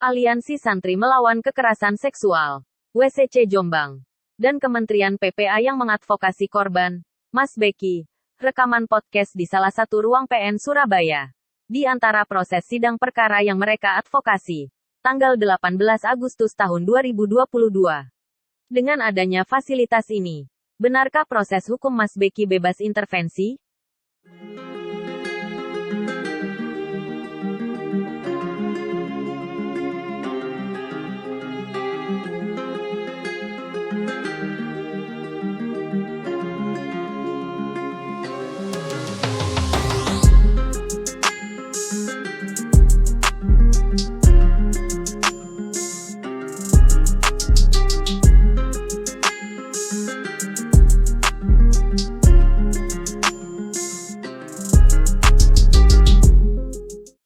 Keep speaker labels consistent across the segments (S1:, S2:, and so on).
S1: Aliansi Santri Melawan Kekerasan Seksual, WCC Jombang, dan Kementerian PPA yang mengadvokasi korban, Mas Beki, rekaman podcast di salah satu ruang PN Surabaya. Di antara proses sidang perkara yang mereka advokasi, tanggal 18 Agustus tahun 2022. Dengan adanya fasilitas ini, benarkah proses hukum Mas Beki bebas intervensi?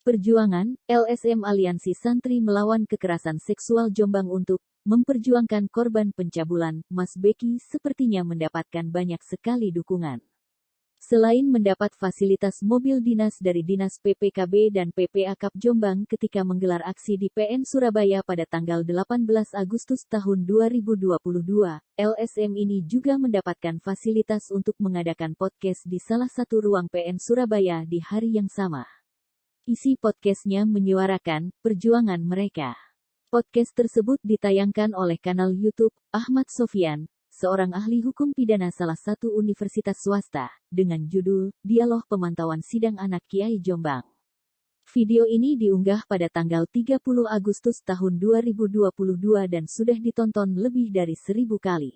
S2: Perjuangan, LSM Aliansi Santri Melawan Kekerasan Seksual Jombang untuk memperjuangkan korban pencabulan, Mas Beki sepertinya mendapatkan banyak sekali dukungan. Selain mendapat fasilitas mobil dinas dari Dinas PPKB dan PPA Kap Jombang ketika menggelar aksi di PN Surabaya pada tanggal 18 Agustus tahun 2022, LSM ini juga mendapatkan fasilitas untuk mengadakan podcast di salah satu ruang PN Surabaya di hari yang sama. Isi podcastnya menyuarakan perjuangan mereka. Podcast tersebut ditayangkan oleh kanal YouTube Ahmad Sofyan, seorang ahli hukum pidana salah satu universitas swasta, dengan judul Dialog Pemantauan Sidang Anak Kiai Jombang. Video ini diunggah pada tanggal 30 Agustus tahun 2022 dan sudah ditonton lebih dari 1000 kali.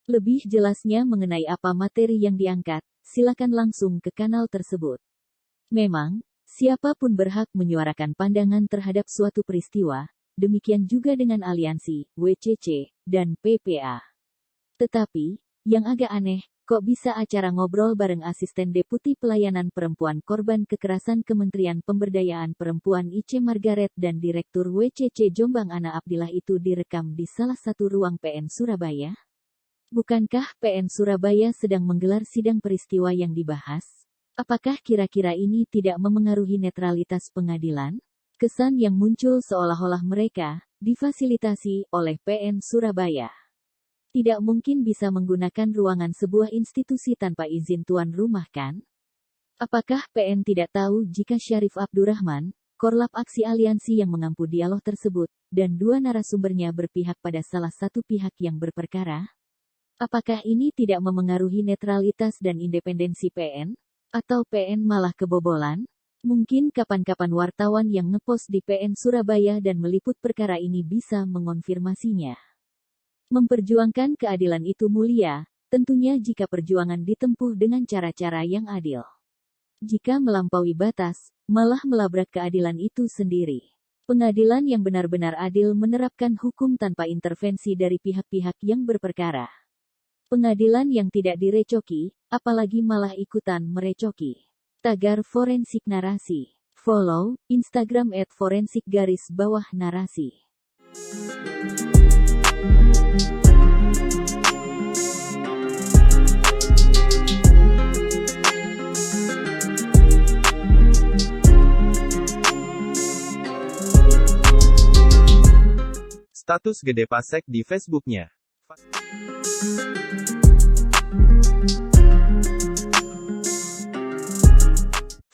S2: Lebih jelasnya mengenai apa materi yang diangkat, silakan langsung ke kanal tersebut. Memang, siapapun berhak menyuarakan pandangan terhadap suatu peristiwa, demikian juga dengan aliansi, WCC, dan PPA. Tetapi, yang agak aneh, kok bisa acara ngobrol bareng Asisten Deputi Pelayanan Perempuan Korban Kekerasan Kementerian Pemberdayaan Perempuan Ice Margaret dan Direktur WCC Jombang Ana Abdillah itu direkam di salah satu ruang PN Surabaya? Bukankah PN Surabaya sedang menggelar sidang peristiwa yang dibahas? Apakah kira-kira ini tidak memengaruhi netralitas pengadilan? Kesan yang muncul seolah-olah mereka difasilitasi oleh PN Surabaya. Tidak mungkin bisa menggunakan ruangan sebuah institusi tanpa izin tuan rumah kan? Apakah PN tidak tahu jika Syarif Abdurrahman, Korlap Aksi Aliansi yang mengampu dialog tersebut, dan dua narasumbernya berpihak pada salah satu pihak yang berperkara? Apakah ini tidak memengaruhi netralitas dan independensi PN? Atau PN malah kebobolan? Mungkin kapan-kapan wartawan yang ngepost di PN Surabaya dan meliput perkara ini bisa mengonfirmasinya. Memperjuangkan keadilan itu mulia, tentunya jika perjuangan ditempuh dengan cara-cara yang adil. Jika melampaui batas, malah melabrak keadilan itu sendiri. Pengadilan yang benar-benar adil menerapkan hukum tanpa intervensi dari pihak-pihak yang berperkara. Pengadilan yang tidak direcoki, apalagi malah ikutan merecoki. Tagar Forensik Narasi. Follow Instagram @forensik_narasi.
S3: Status Gede Pasek di Facebooknya.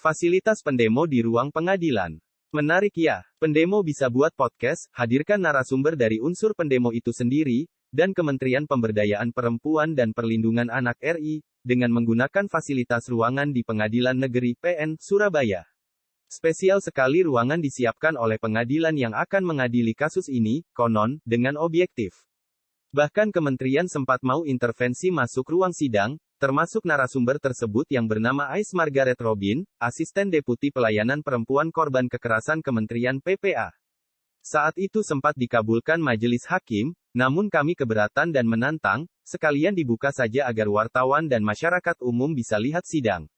S3: Fasilitas pendemo di ruang pengadilan. Menarik ya, pendemo bisa buat podcast, hadirkan narasumber dari unsur pendemo itu sendiri, dan Kementerian Pemberdayaan Perempuan dan Perlindungan Anak RI, dengan menggunakan fasilitas ruangan di Pengadilan Negeri PN Surabaya. Spesial sekali ruangan disiapkan oleh pengadilan yang akan mengadili kasus ini, konon, dengan objektif. Bahkan kementerian sempat mau intervensi masuk ruang sidang, termasuk narasumber tersebut yang bernama Ice Margaret Robin, Asisten Deputi Pelayanan Perempuan Korban Kekerasan Kementerian PPA. Saat itu sempat dikabulkan majelis hakim, namun kami keberatan dan menantang, sekalian dibuka saja agar wartawan dan masyarakat umum bisa lihat sidang.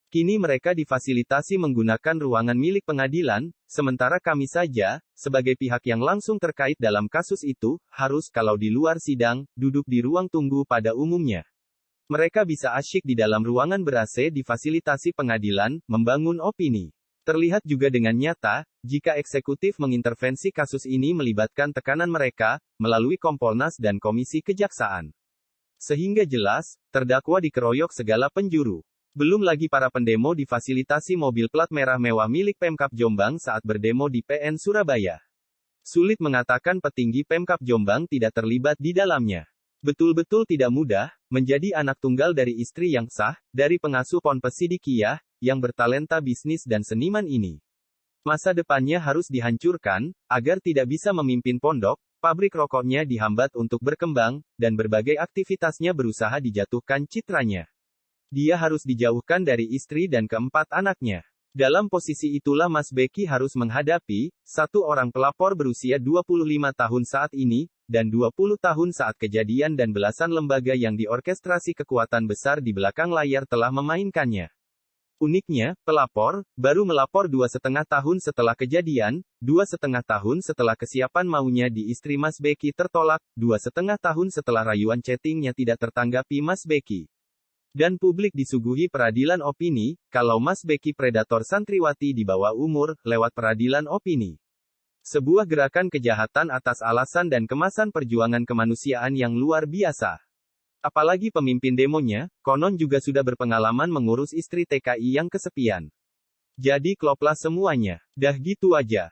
S3: Kini mereka difasilitasi menggunakan ruangan milik pengadilan, sementara kami saja, sebagai pihak yang langsung terkait dalam kasus itu, harus kalau di luar sidang, duduk di ruang tunggu pada umumnya. Mereka bisa asyik di dalam ruangan ber-AC difasilitasi pengadilan, membangun opini. Terlihat juga dengan nyata, jika eksekutif mengintervensi kasus ini melibatkan tekanan mereka, melalui Kompolnas dan Komisi Kejaksaan. Sehingga jelas, terdakwa dikeroyok segala penjuru. Belum lagi para pendemo difasilitasi mobil plat merah mewah milik Pemkab Jombang saat berdemo di PN Surabaya. Sulit mengatakan petinggi Pemkab Jombang tidak terlibat di dalamnya. Betul-betul tidak mudah, menjadi anak tunggal dari istri yang sah, dari pengasuh Ponpes Sidikiyah, yang bertalenta bisnis dan seniman ini. Masa depannya harus dihancurkan, agar tidak bisa memimpin pondok, pabrik rokoknya dihambat untuk berkembang, dan berbagai aktivitasnya berusaha dijatuhkan citranya. Dia harus dijauhkan dari istri dan keempat anaknya. Dalam posisi itulah Mas Beki harus menghadapi, satu orang pelapor berusia 25 tahun saat ini, dan 20 tahun saat kejadian dan belasan lembaga yang diorkestrasi kekuatan besar di belakang layar telah memainkannya. Uniknya, pelapor, baru melapor 2,5 tahun setelah kejadian, 2,5 tahun setelah kesiapan maunya di istri Mas Beki tertolak, 2,5 tahun setelah rayuan chattingnya tidak tertanggapi Mas Beki. Dan publik disuguhi peradilan opini, kalau Mas Beki predator santriwati di bawah umur, lewat peradilan opini. Sebuah gerakan kejahatan atas alasan dan kemasan perjuangan kemanusiaan yang luar biasa. Apalagi pemimpin demonya, konon juga sudah berpengalaman mengurus istri TKI yang kesepian. Jadi kloplah semuanya. Dah gitu aja.